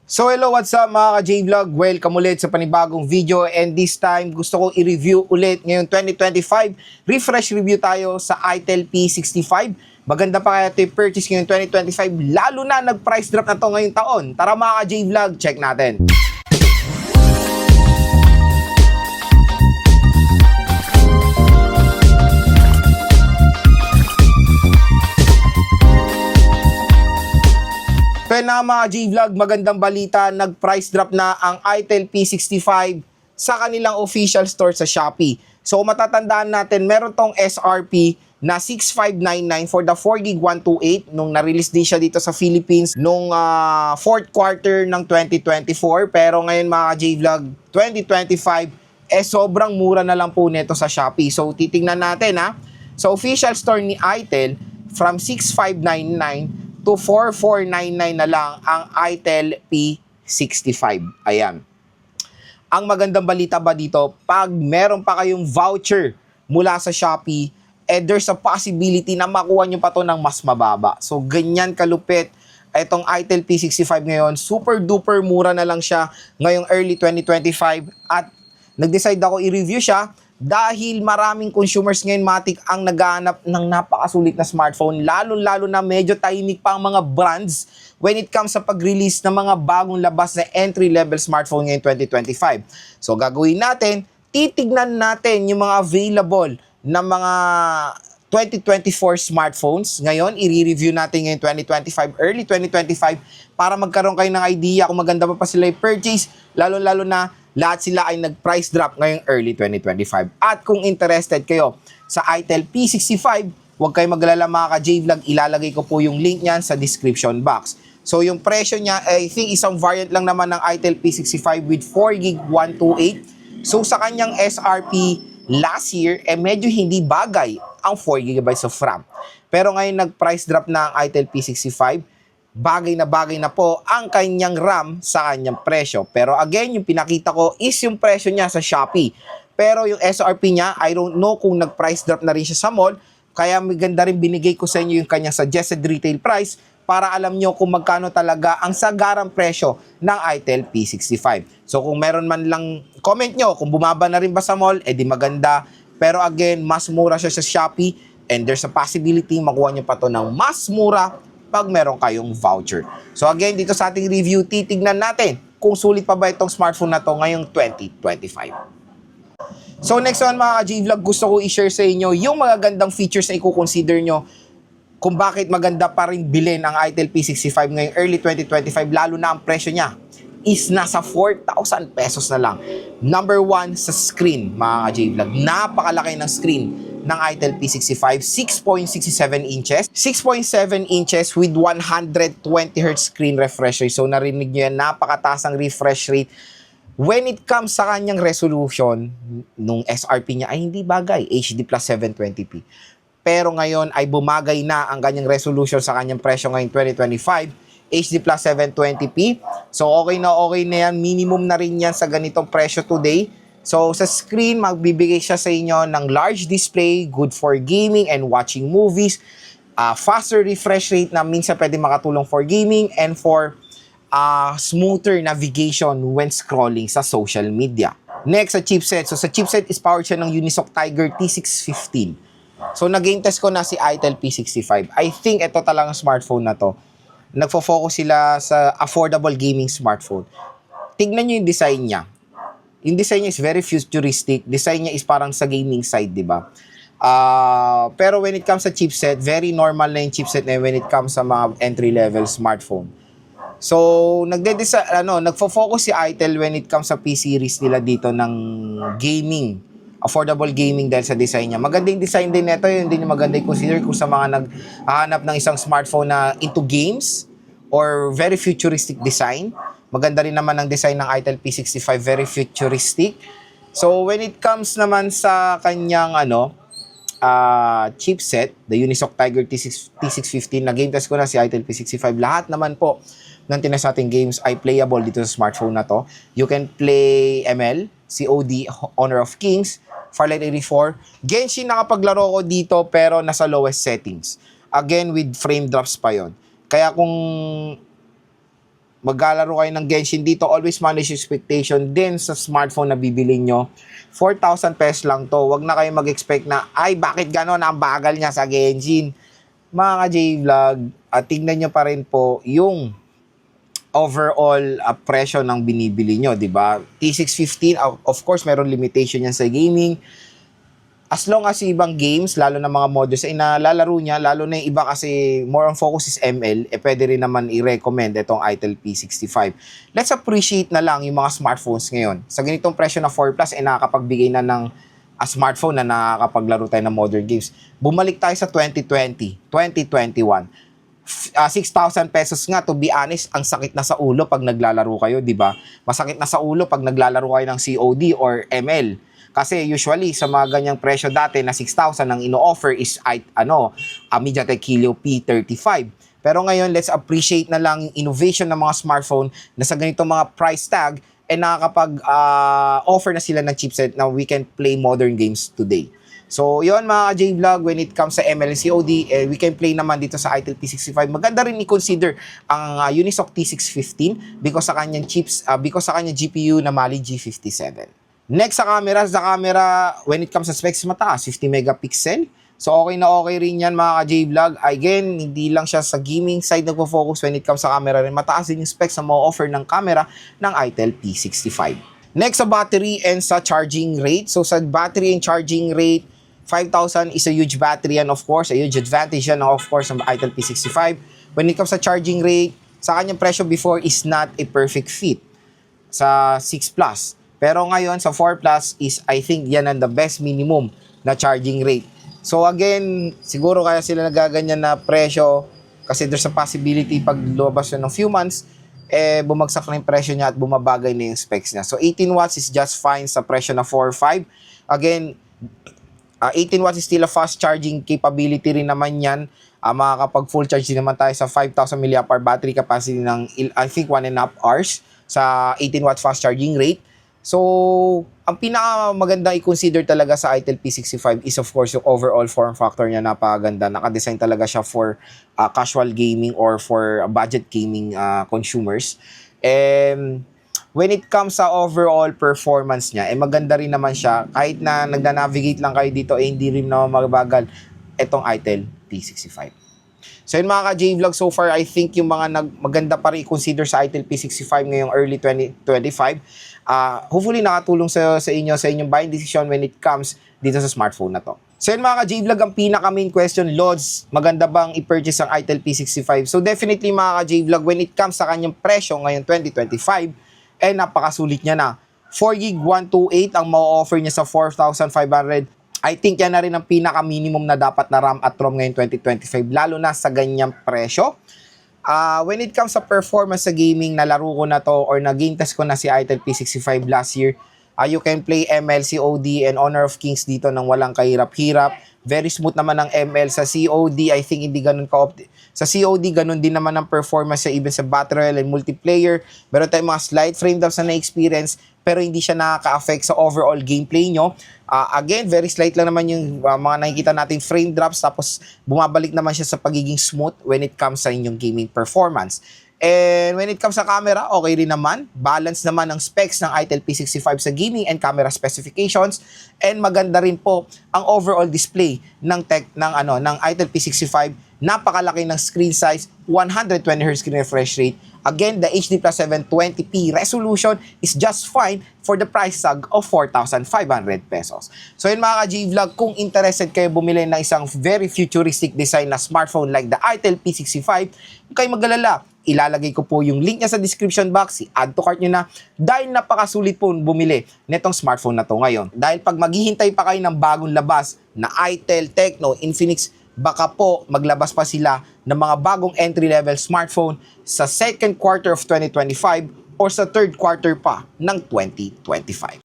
So hello, what's up mga ka-J-Vlog? Welcome ulit sa panibagong video and this time gusto ko i-review ulit ngayong 2025. Refresh review tayo sa ITEL P65. Maganda pa kaya ito i-purchase ngayong 2025 lalo na nag-price drop na to ngayong taon. Tara mga ka-J-Vlog, check natin. Kaya na mga J-Vlog, magandang balita, nag-price drop na ang ITEL P65 sa kanilang official store sa Shopee. So matatandaan natin, meron tong SRP na 6,599 for the 4GB 128 nung na-release din siya dito sa Philippines nung 4th quarter ng 2024. Pero ngayon mga J-Vlog, 2025, sobrang mura na lang po nito sa Shopee. So titingnan natin sa official store ni ITEL, from 6,599 to 4,499 na lang ang ITEL P65. Ayan. Ang magandang balita ba dito, pag meron pa kayong voucher mula sa Shopee, there's a possibility na makuha nyo pa to ng mas mababa. So, ganyan kalupit itong ITEL P65 ngayon. Super duper mura na lang siya ngayong early 2025 at nag-decide ako i-review siya dahil maraming consumers ngayon matik ang naghahanap ng napakasulit na smartphone, lalo-lalo na medyo tahimik pa ang mga brands when it comes sa pag-release ng mga bagong labas na entry-level smartphone ngayong 2025. So gagawin natin, titignan natin yung mga available na mga 2024 smartphones. Ngayon, i-review natin ngayon 2025, early 2025 para magkaroon kayo ng idea kung maganda pa sila i-purchase, lalo-lalo na lahat sila ay nag-price drop ngayong early 2025. At kung interested kayo sa ITEL P65, huwag kayo maglala mga ka-J-Vlog, ilalagay ko po yung link niyan sa description box. So yung presyo niya, I think isang variant lang naman ng ITEL P65 with 4GB 128. So sa kanyang SRP last year, medyo hindi bagay ang 4GB of RAM. Pero ngayon nag-price drop na ang ITEL P65, bagay na po ang kanyang RAM sa kanyang presyo. Pero again, yung pinakita ko is yung presyo niya sa Shopee. Pero yung SRP niya, I don't know kung nag-price drop na rin siya sa mall. Kaya maganda rin binigay ko sa inyo yung kanyang suggested retail price para alam nyo kung magkano talaga ang sagarang presyo ng ITEL P65. So kung meron man lang, comment nyo kung bumaba na rin ba sa mall, di maganda. Pero again, mas mura siya sa Shopee and there's a possibility makuha nyo pa to ng mas mura pag meron kayong voucher. So again, dito sa ating review, titignan natin kung sulit pa ba itong smartphone na to ngayong 2025. So next one mga ka-J-Vlog, gusto ko i-share sa inyo yung mga gandang features na i-consider nyo kung bakit maganda pa rin bilhin ang ITEL P65 ngayong early 2025, lalo na ang presyo niya is nasa 4,000 pesos na lang. Number one, sa screen mga ka-J-Vlog. Napakalaki ng screen ng ITEL P65, 6.67 inches. 6.7 inches with 120Hz screen refresh rate. So narinig nyo yan, napakataas ang refresh rate. When it comes sa kanyang resolution, nung SRP niya ay hindi bagay, HD plus 720p. Pero ngayon ay bumagay na ang kanyang resolution sa kanyang presyo ngayong 2025, HD plus 720p. So okay na yan, minimum na rin yan sa ganitong presyo today. So sa screen, magbibigay siya sa inyo ng large display, good for gaming and watching movies, faster refresh rate na minsan pwede makatulong for gaming and for smoother navigation when scrolling sa social media. Next, sa chipset. So sa chipset is powered siya ng Unisoc Tiger T615. So nag-game test ko na si ITEL P65. I think ito talagang smartphone na to. Nagfo-focus sila sa affordable gaming smartphone. Tignan nyo yung design niya. Yung design niya is very futuristic. Design niya is parang sa gaming side, di ba? Pero when it comes sa chipset, very normal na yung chipset na when it comes sa mga entry-level smartphone. So, nagfo-focus si ITEL when it comes sa P-series nila dito ng gaming. Affordable gaming dahil sa design niya. Magandang design din nito. Yun din yung maganda i-consider kung sa mga naghahanap ng isang smartphone na into games or very futuristic design. Maganda rin naman ang design ng ITEL P65, very futuristic. So when it comes naman sa kanyang chipset, the Unisoc Tiger T615, na game test ko na si ITEL P65. Lahat naman po ng tinas nating games ay playable dito sa smartphone na to. You can play ML, COD, Honor of Kings, Farlight 84. Genshin nakapaglaro ko dito pero nasa lowest settings. Again, with frame drops pa yon. Kaya kung maglalaro kayo ng Genshin dito, always manage your expectation din sa smartphone na bibili nyo. 4,000 pesos lang to. Huwag na kayo mag-expect na, ay, bakit gano'n? Ang bagal niya sa Genshin. Mga ka-J-Vlog, tingnan nyo pa rin po yung overall presyo ng binibili nyo, di ba? T615, of course, meron limitation yan sa gaming. As long as yung ibang games, lalo na mga modules ay nalalaro niya, lalo na yung iba kasi more on focus is ML, pwede rin naman i-recommend itong ITEL P65. Let's appreciate na lang yung mga smartphones ngayon. Sa ganitong presyo na 4 Plus, nakakapagbigay na ng smartphone na nakakapaglaro tayo ng modern games. Bumalik tayo sa 2020, 2021. 6,000 pesos nga, to be honest, ang sakit na sa ulo pag naglalaro kayo, di ba? Masakit na sa ulo pag naglalaro kayo ng COD or ML. Kasi usually sa mga ganyang presyo dati na 6,000 ang ino-offer is MediaTek Helio P35. Pero ngayon, let's appreciate na lang yung innovation ng mga smartphone na sa ganitong mga price tag nakakapag-offer na sila ng chipset na we can play modern games today. So, yon mga J-Vlog, when it comes sa ML and COD, we can play naman dito sa ITEL P65. Maganda rin i-consider ang Unisoc T615 because sa kanyang GPU na Mali G57. Next sa camera, when it comes sa specs, mataas, 50 megapixel. So, okay na okay rin yan mga ka-J-Vlog. Again, hindi lang siya sa gaming side nagpo-focus when it comes sa camera rin. Mataas din yung specs na ma-offer ng camera ng ITEL P65. Next sa battery and sa charging rate. So, sa battery and charging rate, 5,000 is a huge battery and of course, a huge advantage yan of course ng ITEL P65. When it comes sa charging rate, sa kanyang presyo before is not a perfect fit sa 6 Plus. Pero ngayon sa 4 Plus is I think yan ang the best minimum na charging rate. So again, siguro kaya sila nagaganyan na presyo kasi there's a possibility pag lumabas yun ng few months, bumagsak na yung presyo niya at bumabagay na yung specs niya. So 18 watts is just fine sa presyo na 4.5. Again, 18 watts is still a fast charging capability rin naman yan. Makakapag full charge din naman tayo sa 5,000 mAh battery capacity ng I think 1.5 hours sa 18 watts fast charging rate. So, ang pinakamaganda i-consider talaga sa ITEL P65 is of course yung overall form factor niya, napakaganda. Naka-design talaga siya for casual gaming or for budget gaming consumers. And when it comes sa overall performance niya, maganda rin naman siya. Kahit na nagna-navigate lang kayo dito, hindi rin naman mabagal itong ITEL P65. So yun mga ka-J-Vlog, so far I think yung mga maganda pa rin i-consider sa ITEL P65 ngayong early 2025. Hopefully nakatulong sa inyong buying decision when it comes dito sa smartphone na to. So yun mga ka-J-Vlog, ang pinaka-main question, Lods, maganda bang i-purchase ang ITEL P65? So definitely mga ka-J-Vlog, when it comes sa kanyang presyo ngayong 2025, napakasulit niya na. 4GB 128 ang ma-offer niya sa 4,500. I think yan na rin ang pinaka-minimum na dapat na RAM at ROM ngayong 2025, lalo na sa ganyang presyo. When it comes sa performance sa gaming, nalaro ko na to or nag-game test ko na si ITEL P65 last year. You can play ML, COD, and Honor of Kings dito ng walang kahirap-hirap. Very smooth naman ang ML. Sa COD, I think hindi ganun sa COD, ganun din naman ang performance sa even sa Battle Royale and multiplayer. Meron tayong mga slight frame drops na na-experience, pero hindi siya nakaka-affect sa overall gameplay nyo. Again, very slight lang naman yung mga nakikita nating frame drops, tapos bumabalik naman siya sa pagiging smooth when it comes sa inyong gaming performance. And when it comes sa camera, okay rin naman. Balance naman ang specs ng ITEL P65 sa gaming and camera specifications. And maganda rin po ang overall display ng ITEL P65. Napakalaki ng screen size, 120Hz screen refresh rate. Again, the HD Plus 720p resolution is just fine for the price tag of 4,500 pesos. So yun mga ka-J-Vlog, kung interested kayo bumili ng isang very futuristic design na smartphone like the ITEL P65, huwag kayo mag-alala. Ilalagay ko po yung link niya sa description box, i-add to cart nyo na dahil napakasulit po bumili netong smartphone na to ngayon. Dahil pag maghihintay pa kayo ng bagong labas na ITEL, Tecno, Infinix, baka po maglabas pa sila ng mga bagong entry-level smartphone sa second quarter of 2025 or sa third quarter pa ng 2025.